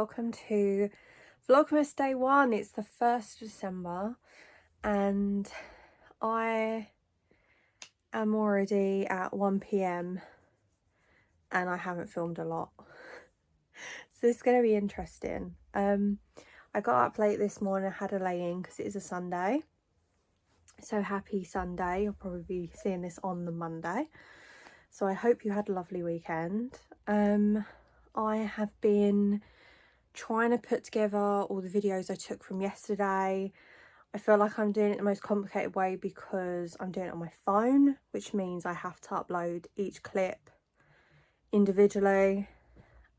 welcome to Vlogmas Day 1. It's the 1st of December and I am already at 1 p.m. and I haven't filmed a lot. So this is going to be interesting. I got up late this morning, I had a lay-in because it is a Sunday. So happy Sunday. You'll probably be seeing this on the Monday. So I hope you had a lovely weekend. I have been trying to put together all the videos I took from yesterday. I feel like I'm doing it the most complicated way because I'm doing it on my phone, which means I have to upload each clip individually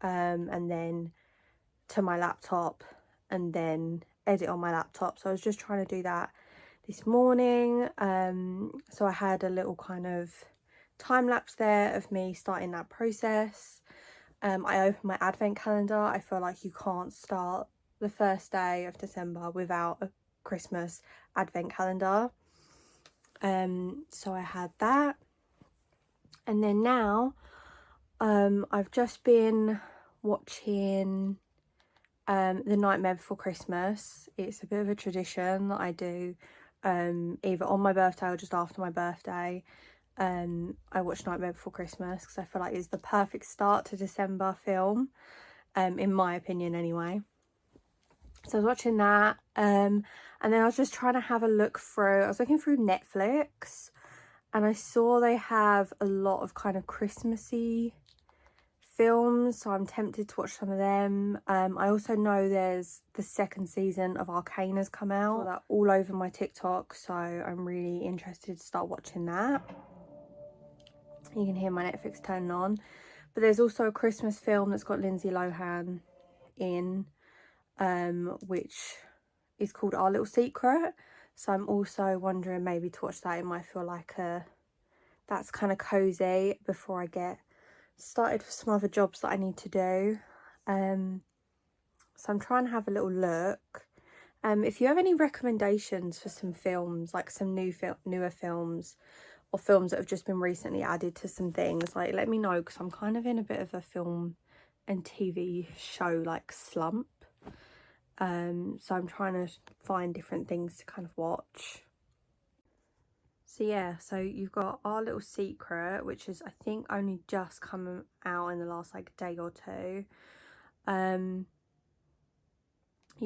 and then to my laptop and then edit on my laptop. So I was just trying to do that this morning. So I had a little kind of time lapse there of me starting that process. I opened my advent calendar. I feel like you can't start the first day of December without a Christmas advent calendar. So I had that. And then now I've just been watching The Nightmare Before Christmas. It's a bit of a tradition that I do either on my birthday or just after my birthday. I watch Nightmare Before Christmas because I feel like it's the perfect start to December film, in my opinion anyway. So I was watching that, and then I was just trying to have a look through. I was looking through Netflix and I saw they have a lot of kind of Christmassy films, so I'm tempted to watch some of them. I also know there's the second season of Arcane has come out. I saw that all over my TikTok, so I'm really interested to start watching that. You can hear my Netflix turning on. But there's also a Christmas film that's got Lindsay Lohan in, which is called Our Little Secret. So I'm also wondering maybe to watch that. It might feel like that's kind of cozy before I get started with some other jobs that I need to do. So I'm trying to have a little look. If you have any recommendations for some films, like some newer films, or films that have just been recently added to some things, like let me know, because I'm kind of in a bit of a film and TV show like slump. So I'm trying to find different things to kind of watch. So yeah, so you've got Our Little Secret, which is I think only just come out in the last like day or two. You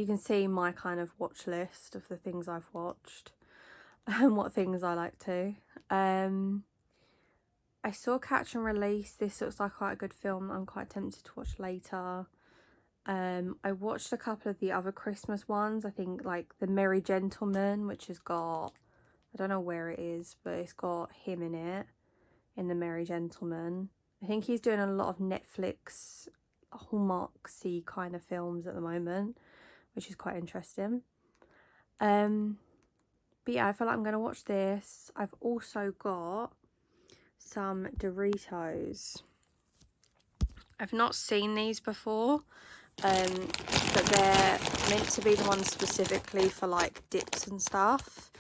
can see my kind of watch list of the things I've watched and what things I like to. I saw Catch and Release. This looks like quite a good film that I'm quite tempted to watch later. I watched a couple of the other Christmas ones. I think like The Merry Gentleman, which has got, I don't know where it is, but it's got him in it, in The Merry Gentleman. I think he's doing a lot of Netflix Hallmark-y kind of films at the moment, which is quite interesting. But yeah, I feel like I'm going to watch this. I've also got some Doritos. I've not seen these before, but they're meant to be the ones specifically for like dips and stuff.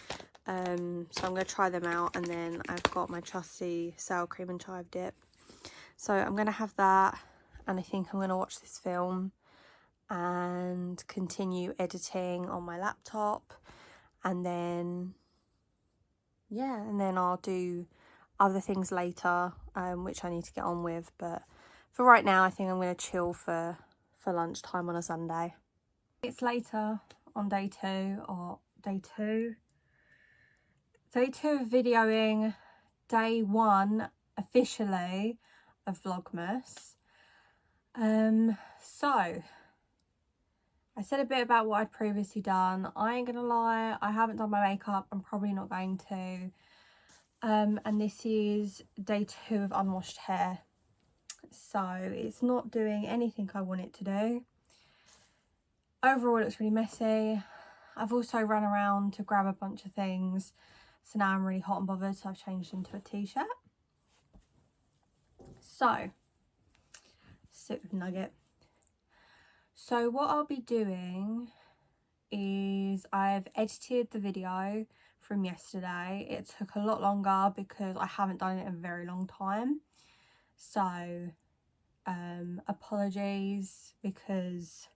So I'm going to try them out, and then I've got my trusty sour cream and chive dip. So I'm going to have that, and I think I'm going to watch this film and continue editing on my laptop, and then yeah, and then I'll do other things later, which I need to get on with. But for right now, I think I'm going to chill for lunchtime on a Sunday. It's later on day two of videoing day one officially of Vlogmas. So I said a bit about what I'd previously done. I ain't gonna lie, I haven't done my makeup. I'm probably not going to. And this is day two of unwashed hair. So it's not doing anything I want it to do. Overall, it's really messy. I've also run around to grab a bunch of things. So now I'm really hot and bothered, so I've changed into a t-shirt. So, sit with Nugget. So what I'll be doing is I've edited the video from yesterday. It took a lot longer because I haven't done it in a very long time. So apologies, because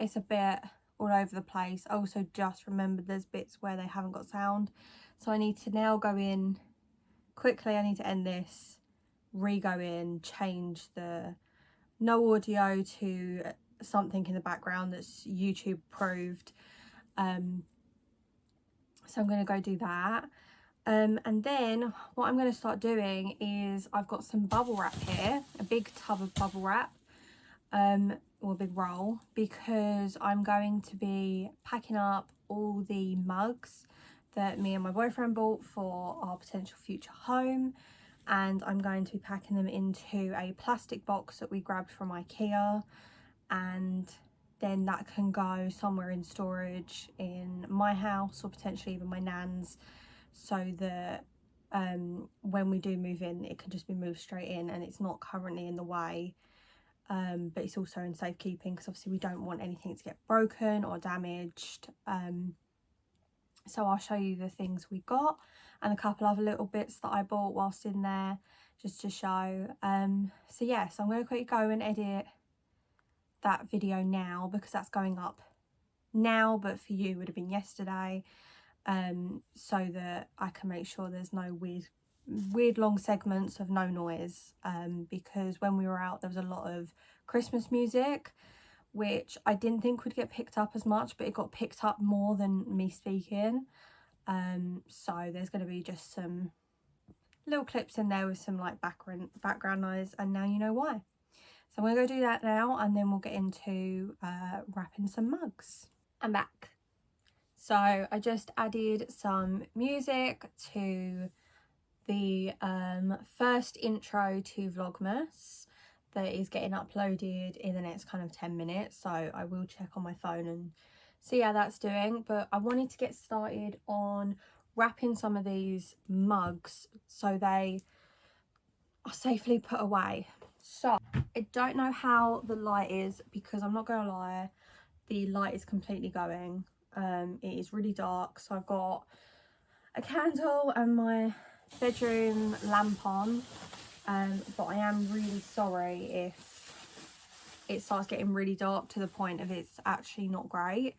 it's a bit all over the place. I also just remembered there's bits where they haven't got sound, so I need to now go in quickly. I need to end this, re-go in, change the no audio to something in the background that's YouTube approved. So I'm going to go do that. And then what I'm going to start doing is I've got some bubble wrap here, a big tub of bubble wrap, or a big roll, because I'm going to be packing up all the mugs that me and my boyfriend bought for our potential future home, and I'm going to be packing them into a plastic box that we grabbed from IKEA, and then that can go somewhere in storage in my house or potentially even my nan's, so that when we do move in, it can just be moved straight in and it's not currently in the way. But it's also in safekeeping, because obviously we don't want anything to get broken or damaged. So I'll show you the things we got and a couple other little bits that I bought whilst in there, just to show. So yeah, so I'm going to quickly go and edit that video now, because that's going up now, but for you it would have been yesterday, so that I can make sure there's no weird long segments of no noise, because when we were out there was a lot of Christmas music, which I didn't think would get picked up as much, but it got picked up more than me speaking. So there's going to be just some little clips in there with some like background noise, and now you know why. So I'm going to go do that now, and then we'll get into wrapping some mugs. I'm back. So I just added some music to the first intro to Vlogmas that is getting uploaded in the next kind of 10 minutes. So I will check on my phone and see how that's doing. But I wanted to get started on wrapping some of these mugs so they are safely put away. So I don't know how the light is, because I'm not gonna lie, the light is completely going. It is really dark, so I've got a candle and my bedroom lamp on, but I am really sorry if it starts getting really dark to the point of it's actually not great.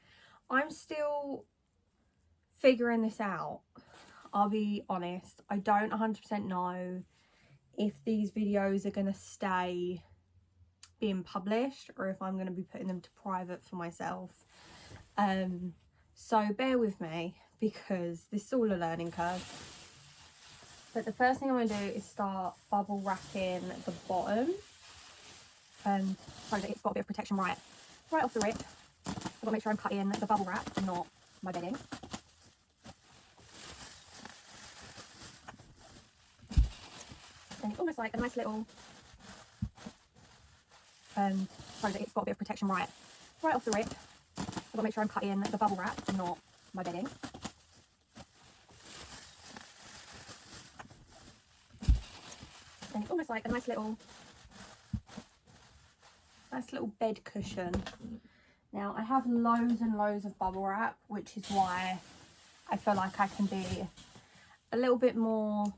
I'm still figuring this out, I'll be honest. I don't 100% know if these videos are going to stay being published or if I'm going to be putting them to private for myself. So bear with me, because this is all a learning curve. But the first thing I'm going to do is start bubble wrapping the bottom, so that it's got a bit of protection right off the rip. I've got to make sure I'm cutting the bubble wrap and not my bedding. And it's almost like a nice little, so that it's got a bit of protection right off the rip. I've got to make sure I'm cutting the bubble wrap and not my bedding. And it's almost like a nice little bed cushion. Now I have loads and loads of bubble wrap, which is why I feel like I can be a little bit more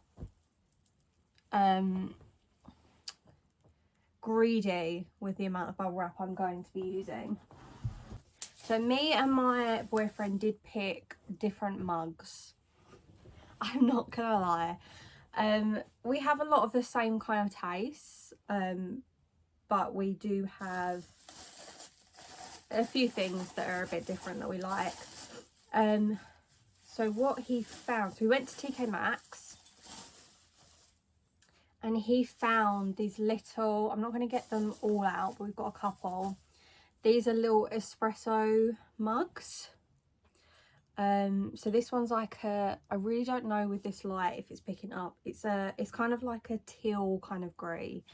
greedy with the amount of bubble wrap I'm going to be using. So me and my boyfriend did pick different mugs. I'm not gonna lie. We have a lot of the same kind of tastes, but we do have a few things that are a bit different that we like. So what he found, so we went to TK Maxx, and he found these little, I'm not going to get them all out, but we've got a couple. These are little espresso mugs. So this one's like I really don't know with this light if it's picking up. It's kind of like a teal kind of grey.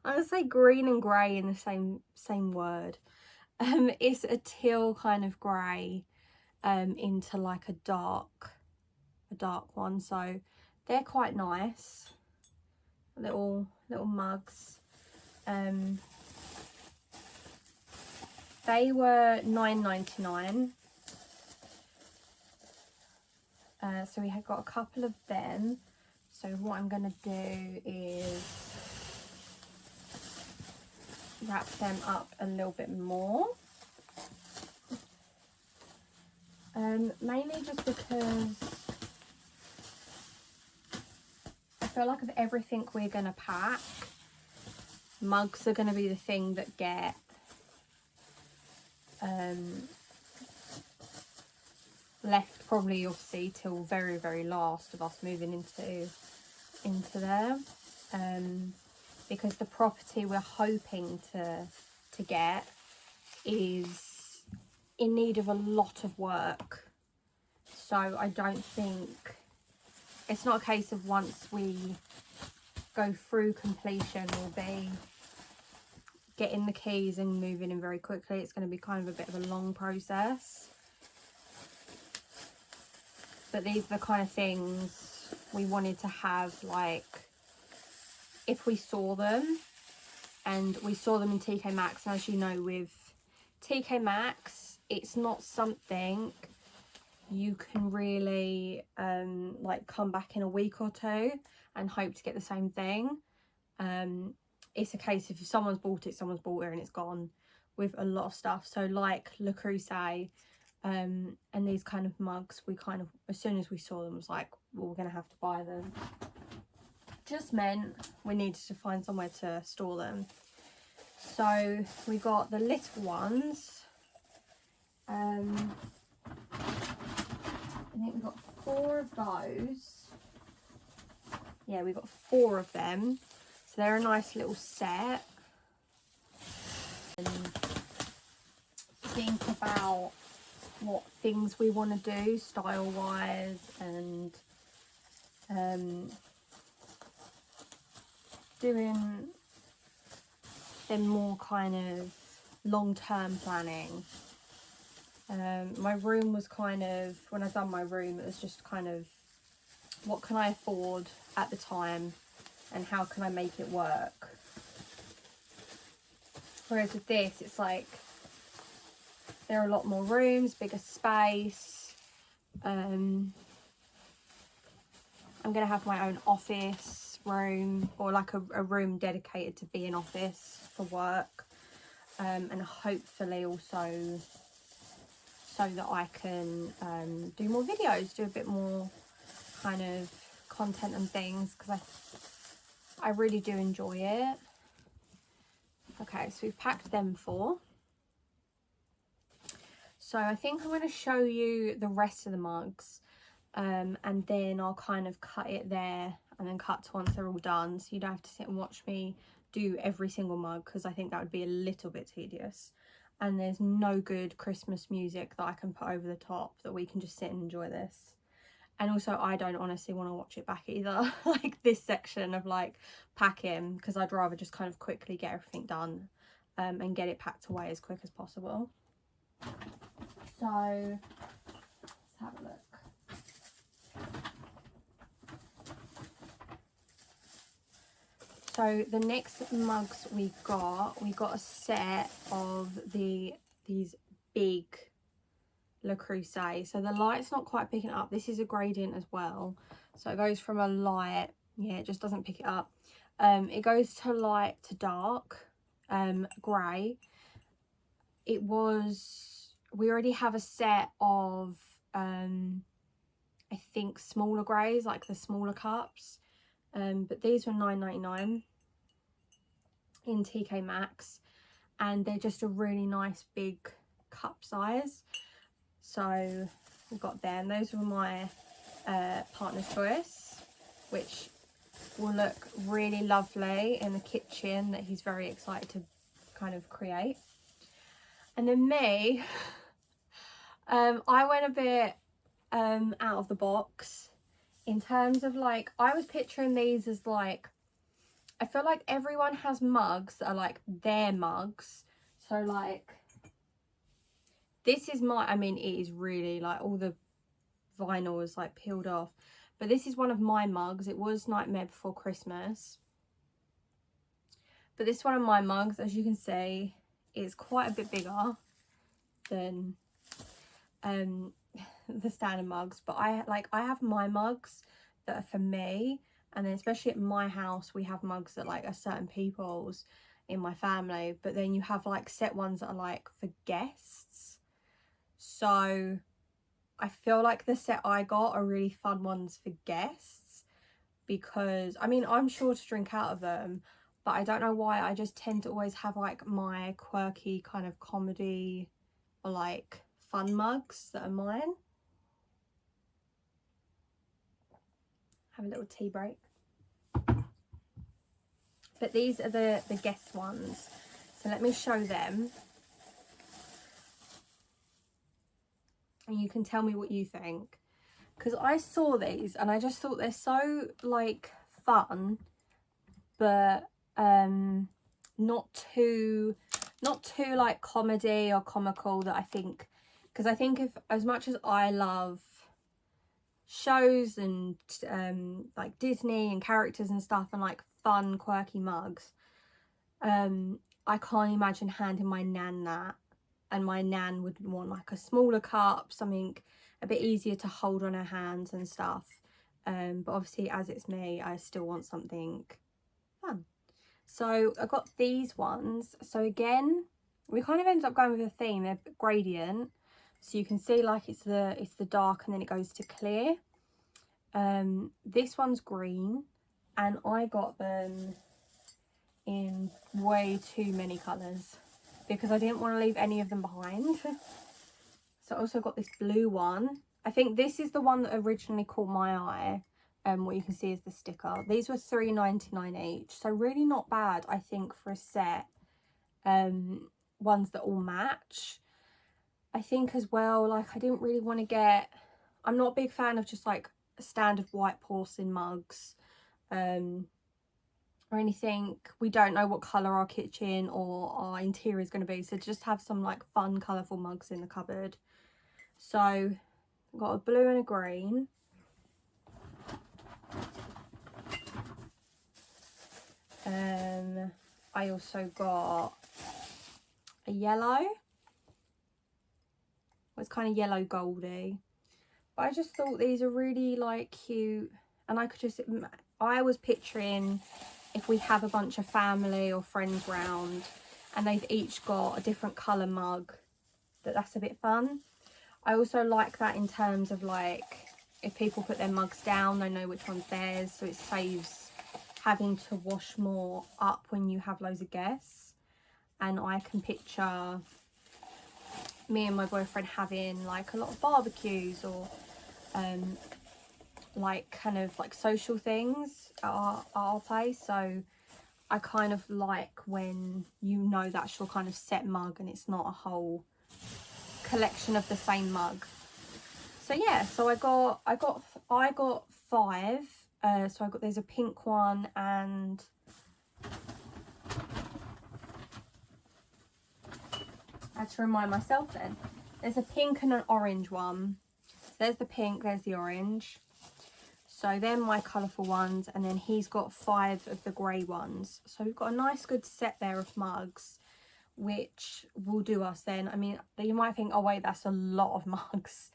I would say green and grey in the same word. It's a teal kind of grey into like a dark one. So they're quite nice. Little mugs. They were $9.99. So we had got a couple of them. So what I'm going to do is wrap them up a little bit more. Mainly just because I feel like of everything we're going to pack, mugs are going to be the thing that get left probably, you'll see, till very last of us moving into there, because the property we're hoping to get is in need of a lot of work. So I don't think, it's not a case of once we go through completion we'll be getting the keys and moving in very quickly. It's going to be kind of a bit of a long process. But these are the kind of things we wanted to have, like, if we saw them, and we saw them in TK Maxx. And as you know, with TK Maxx, it's not something you can really like come back in a week or two and hope to get the same thing. It's a case of if someone's bought it and it's gone, with a lot of stuff. So like Le Creuset, and these kind of mugs, we kind of, as soon as we saw them, was like, well, we're gonna have to buy them. Just meant we needed to find somewhere to store them. So we got the little ones. I think we got 4 of those. Yeah, we got 4 of them. So they're a nice little set. And think about what things we want to do style wise, and doing them more kind of long-term planning. My room was kind of, when I done my room, it was just kind of, what can I afford at the time and how can I make it work? Whereas with this, it's like, there are a lot more rooms, bigger space. I'm going to have my own office room, or like a room dedicated to be an office for work. And hopefully also so that I can do more videos, do a bit more kind of content and things, because I really do enjoy it. Okay, so we've packed them 4. So I think I'm going to show you the rest of the mugs, and then I'll kind of cut it there and then cut to once they're all done, so you don't have to sit and watch me do every single mug, because I think that would be a little bit tedious. And there's no good Christmas music that I can put over the top that we can just sit and enjoy this. And also, I don't honestly want to watch it back either, like this section of like packing, because I'd rather just kind of quickly get everything done and get it packed away as quick as possible. So let's have a look. So the next mugs we got a set of these big Le Creuset. So the light's not quite picking it up. This is a gradient as well. So it goes from a light, yeah, it just doesn't pick it up. It goes to light to dark, grey. It was, we already have a set of I think smaller greys, like the smaller cups, but these were $9.99 in TK Maxx, and they're just a really nice big cup size. So we've got them. Those were my partner's choice, which will look really lovely in the kitchen that he's very excited to kind of create. And then me, I went a bit out of the box in terms of like, I was picturing these as like, I feel like everyone has mugs that are like their mugs. So like, this is my, I mean, it is really like all the vinyl is like peeled off, but this is one of my mugs. It was Nightmare Before Christmas, but this one of my mugs, as you can see, is quite a bit bigger than the standard mugs. But I have my mugs that are for me, and then especially at my house we have mugs that like are certain people's. in my family, but then you have like set ones that are like for guests. So I feel like the set I got are really fun ones for guests, because I mean, I'm sure to drink out of them, but I don't know why I just tend to always have like my quirky kind of comedy or like fun mugs that are mine. Have a little tea break. But these are the guest ones, so let me show them and you can tell me what you think, because I saw these and I just thought they're so like fun, but not too like comedy or comical, that I think, because I think if, as much as I love shows and like Disney and characters and stuff and like fun quirky mugs, I can't imagine handing my nan that, and my nan would want like a smaller cup, something a bit easier to hold on her hands and stuff. But obviously, as it's me, I still want something fun. So I got these ones. So again, we kind of ended up going with a theme. They're gradient, so you can see like it's the dark and then it goes to clear. This one's green, and I got them in way too many colours because I didn't want to leave any of them behind. So I also got this blue one. I think this is the one that originally caught my eye. What you can see is the sticker. These were $3.99 each, so really not bad, I think, for a set. Ones that all match. I think as well, like, I didn't really want to get, I'm not a big fan of just like standard white porcelain mugs or anything. We don't know what colour our kitchen or our interior is going to be, so just have some like fun colourful mugs in the cupboard. So I've got a blue and a green. I also got a yellow. It's kind of yellow goldy, but I just thought these are really like cute, and I was picturing if we have a bunch of family or friends round and they've each got a different colour mug, that's a bit fun. I also like that in terms of like if people put their mugs down, they know which one's theirs, so it saves having to wash more up when you have loads of guests. And I can picture me and my boyfriend having like a lot of barbecues or like kind of like social things at our place. So I kind of like when you know that's your kind of set mug and it's not a whole collection of the same mug. So yeah, so I got 5. So there's a pink one, and I had to remind myself then. There's a pink and an orange one. So there's the pink, there's the orange. So they're my colourful ones, and then he's got 5 of the grey ones. So we've got a nice good set there of mugs, which will do us then. I mean, you might think, oh wait, that's a lot of mugs.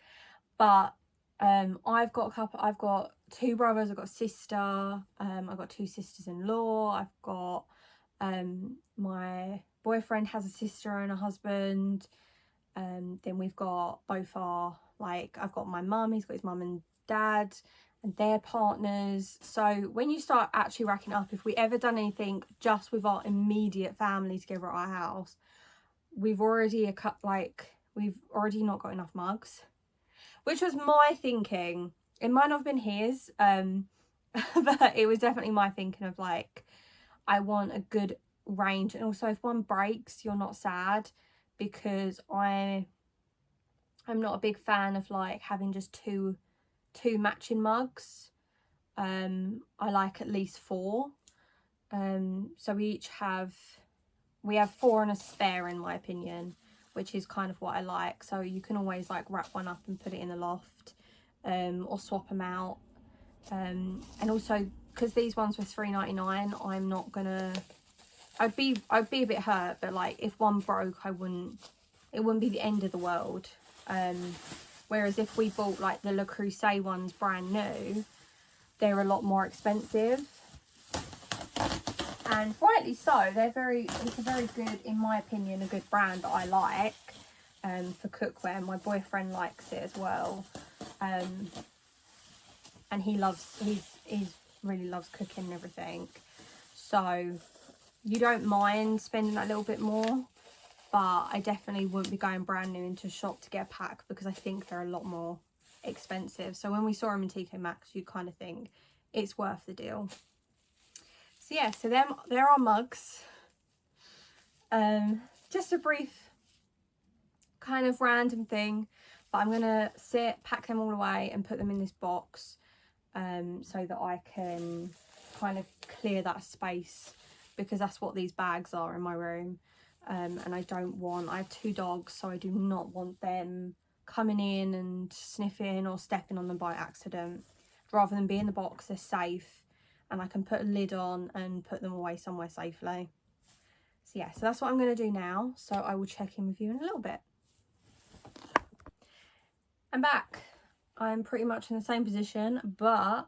But I've got 2 brothers, I've got a sister, I've got 2 sisters-in-law, I've got my boyfriend has a sister and a husband, then we've got both our, like, I've got my mum, he's got his mum and dad and their partners. So when you start actually racking up, if we ever done anything just with our immediate family together at our house, we've already not got enough mugs, which was my thinking. It might not have been his, but it was definitely my thinking of like, I want a good range. And also if one breaks, you're not sad, because I'm not a big fan of like having just two matching mugs. I like at least 4. So we have 4 and a spare, in my opinion, which is kind of what I like. So you can always like wrap one up and put it in the loft, or swap them out. And also, because these ones were $3.99, I'm not gonna, I'd be a bit hurt, but like if one broke, it wouldn't be the end of the world. Whereas if we bought like the Le Creuset ones brand new, they're a lot more expensive. and rightly so. It's a very good, in my opinion, a good brand that I like for cookware. My boyfriend likes it as well, and he really loves cooking and everything. So you don't mind spending that little bit more, but I definitely wouldn't be going brand new into a shop to get a pack, because I think they're a lot more expensive. So when we saw them in TK Maxx, you kind of think it's worth the deal. So yeah, so there are mugs. Just a brief kind of random thing, but I'm gonna pack them all away and put them in this box, so that I can kind of clear that space, because that's what these bags are in my room. And I have 2 dogs, so I do not want them coming in and sniffing or stepping on them by accident. Rather than be in the box, they're safe, and I can put a lid on and put them away somewhere safely. So yeah, so that's what I'm going to do now. So I will check in with you in a little bit. I'm back. I'm pretty much in the same position, but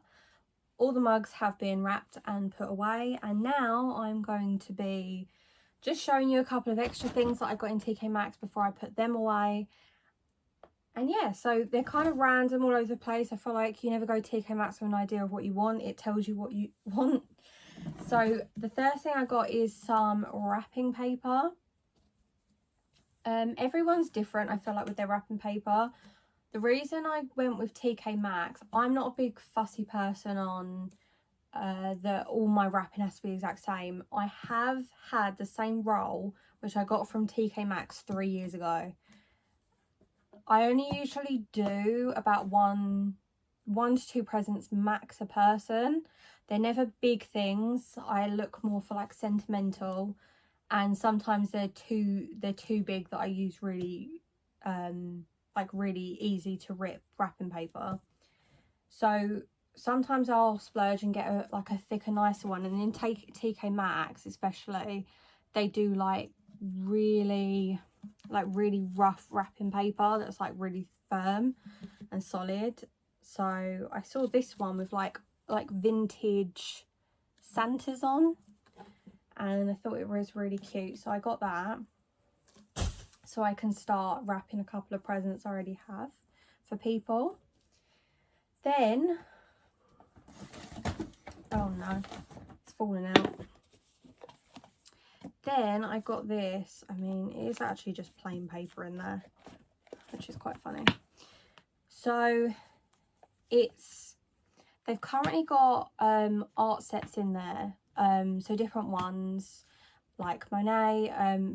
all the mugs have been wrapped and put away, and now I'm going to be just showing you a couple of extra things that I got in TK Maxx before I put them away. And yeah, so they're kind of random all over the place. I feel like you never go TK Maxx with an idea of what you want. It tells you what you want. So the first thing I got is some wrapping paper. Everyone's different, I feel like, with their wrapping paper. The reason I went with TK Maxx, I'm not a big fussy person on that all my wrapping has to be the exact same. I have had the same roll, which I got from TK Maxx 3 years ago. I only usually do about one to 2 presents max a person. They're never big things. I look more for like sentimental, and sometimes they're too big that I use really like really easy to rip wrapping paper. So sometimes I'll splurge and get a thicker, nicer one. And in TK Maxx especially, they do like really rough wrapping paper that's like really firm and solid. So I saw this one with like vintage Santas on, and I thought it was really cute, so I got that, so I can start wrapping a couple of presents I already have for people. Then, oh no, it's falling out. Then I got this. I mean, it is actually just plain paper in there, which is quite funny. So they've currently got art sets in there, so different ones like Monet,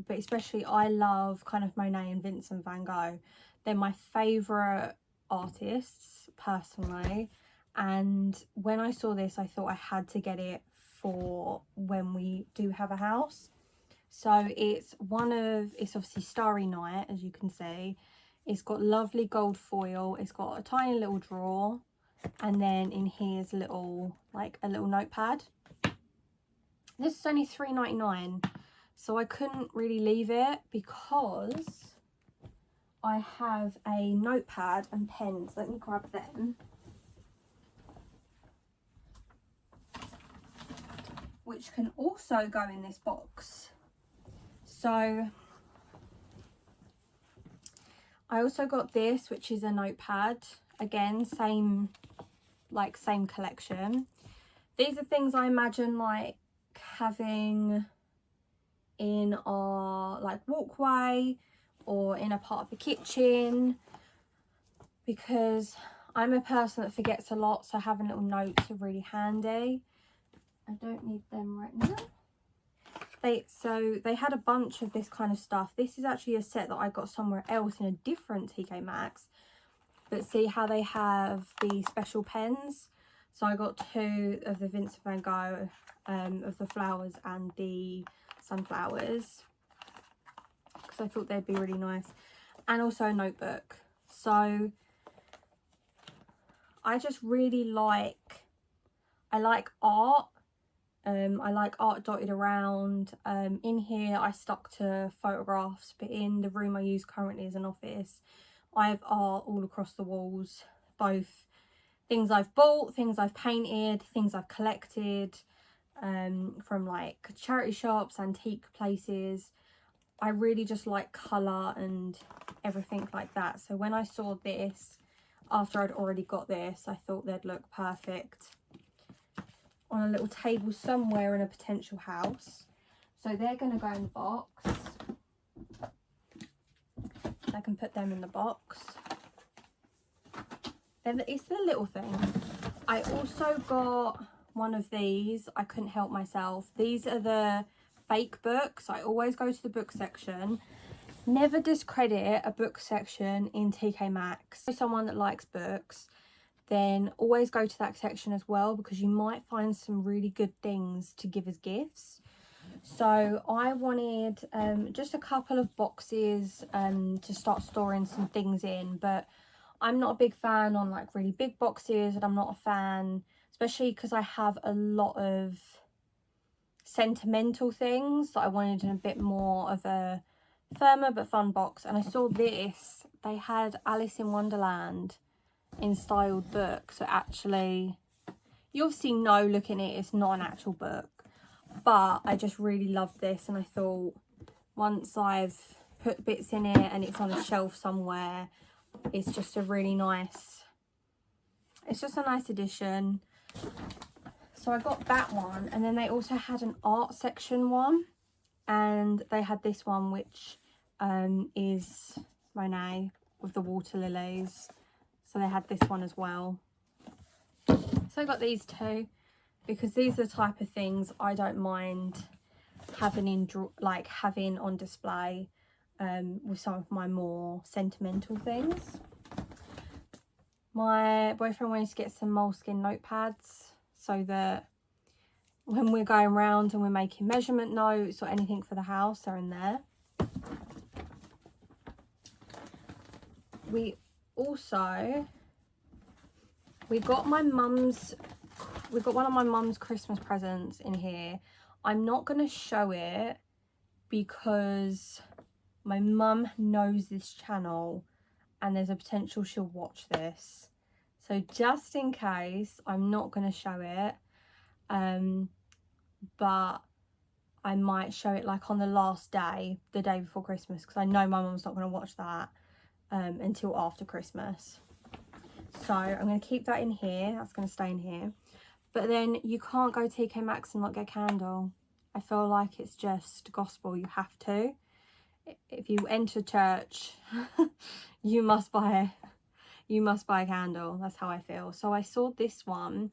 but especially I love kind of Monet and Vincent van Gogh. They're my favourite artists personally, and when I saw this I thought I had to get it for when we do have a house. So it's obviously Starry Night, as you can see. It's got lovely gold foil, it's got a tiny little drawer, and then in here's a little notepad. This is only $3.99, so I couldn't really leave it because I have a notepad and pens. Let me grab them. Which can also go in this box. So I also got this, which is a notepad. Again, same collection. These are things I imagine like having in our walkway or in a part of the kitchen, because I'm a person that forgets a lot, so having little notes are really handy. I don't need them right now. They had a bunch of this kind of stuff. This is actually a set that I got somewhere else in a different TK Maxx, but see how they have the special pens. So I got 2 of the Vincent van Gogh, of the flowers and the sunflowers, because I thought they'd be really nice, and also a notebook. So I just really like art. I like art dotted around. In here I stuck to photographs, but in the room I use currently as an office, I have art all across the walls, both things I've bought, things I've painted, things I've collected. from like charity shops, antique places. I really just like colour and everything like that. So when I saw this, after I'd already got this, I thought they'd look perfect on a little table somewhere in a potential house. So they're going to go in the box. I can put them in the box. Then it's the little thing. I also got one of these. I couldn't help myself. These are the fake books. I always go to the book section. Never discredit a book section in TK Maxx. If you're someone that likes books, then always go to that section as well, because you might find some really good things to give as gifts. So I wanted just a couple of boxes to start storing some things in, but I'm not a big fan on like really big boxes, and I'm not a fan, especially because I have a lot of sentimental things that I wanted in a bit more of a firmer but fun box. And I saw this, they had Alice in Wonderland in styled book. So actually, you obviously know looking at it, it's not an actual book, but I just really loved this, and I thought once I've put bits in it and it's on a shelf somewhere, it's just a really nice, it's just a nice addition. So I got that one, and then they also had an art section one, and they had this one, which is Monet with the water lilies. So they had this one as well. So I got these two because these are the type of things I don't mind having having on display with some of my more sentimental things. My boyfriend wanted to get some moleskin notepads so that when we're going around and we're making measurement notes or anything for the house, they're in there. We got one of my mum's Christmas presents in here. I'm not going to show it because my mum knows this channel and there's a potential she'll watch this. So just in case, I'm not going to show it. But I might show it like on the last day, the day before Christmas, because I know my mum's not going to watch that until after Christmas. So I'm going to keep that in here. That's going to stay in here. But then you can't go to TK Maxx and not get a candle. I feel like it's just gospel. You have to. If you enter church, you must buy a candle. That's how I feel. So I saw this one.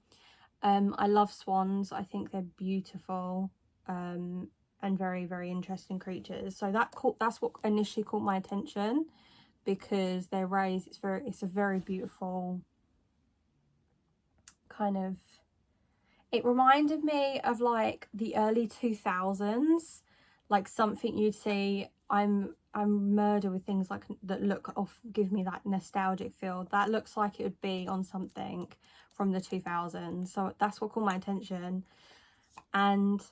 I love swans. I think they're beautiful and very, very interesting creatures. So that's what initially caught my attention, because they're raised. It's a very beautiful kind of. It reminded me of like the early 2000s, like something you'd see. I'm murder with things like that look off, give me that nostalgic feel. That looks like it would be on something from the 2000s. So that's what caught my attention. And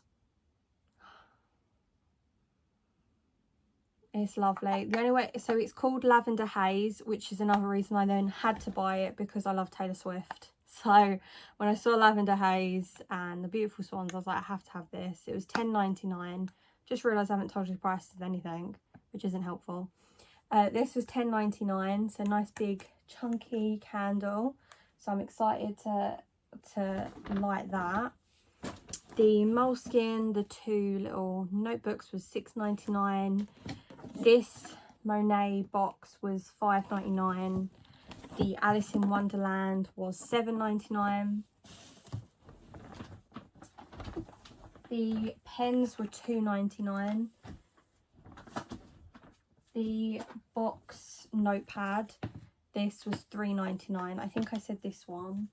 it's lovely. The only way, so it's called Lavender Haze, which is another reason I then had to buy it, because I love Taylor Swift. So when I saw Lavender Haze and the beautiful swans, I was like, I have to have this. It was $10.99. Just realised I haven't told you the prices of anything, which isn't helpful. This was $10.99, so nice big chunky candle. So I'm excited to light that. The moleskin, the two little notebooks, was $6.99. This Monet box was $5.99. The Alice in Wonderland was $7.99. The pens were $2.99. The box notepad, this was $3.99. I think I said this one.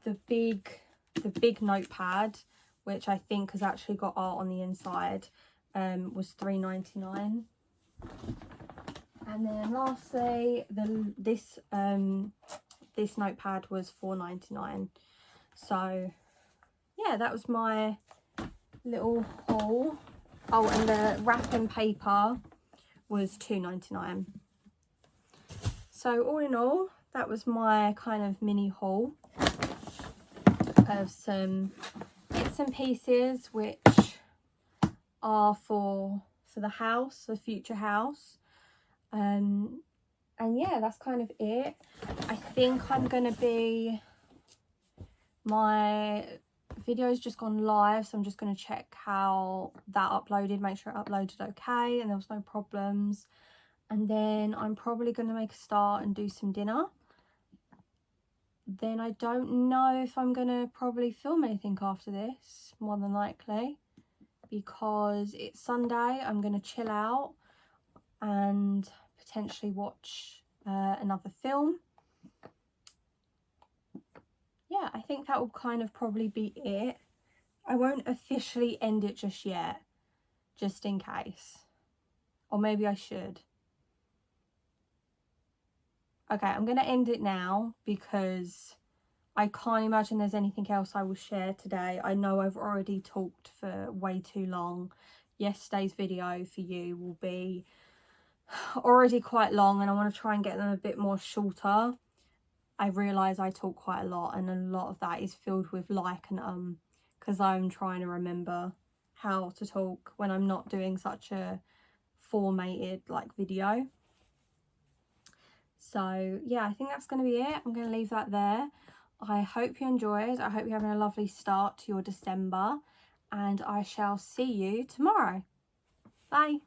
The big notepad, which I think has actually got art on the inside, was $3.99. And then lastly, this notepad was $4.99. So yeah, that was my little haul. Oh, and the wrapping paper was $2.99. So all in all, that was my kind of mini haul. of some bits and pieces which are for the house, the future house. And yeah, that's kind of it. I think I'm gonna be, my video's just gone live, so I'm just going to check how that uploaded, make sure it uploaded okay and there was no problems, and then I'm probably going to make a start and do some dinner. Then I don't know if I'm going to probably film anything after this, more than likely, because it's Sunday. I'm going to chill out and potentially watch another film. Yeah, I think that will kind of probably be it. I won't officially end it just yet, just in case. Or maybe I should. Okay, I'm going to end it now because I can't imagine there's anything else I will share today. I know I've already talked for way too long. Yesterday's video for you will be already quite long, and I want to try and get them a bit more shorter. I realise I talk quite a lot, and a lot of that is filled with like and because I'm trying to remember how to talk when I'm not doing such a formatted like video. So yeah, I think that's going to be it. I'm going to leave that there. I hope you enjoyed. I hope you're having a lovely start to your December, and I shall see you tomorrow. Bye.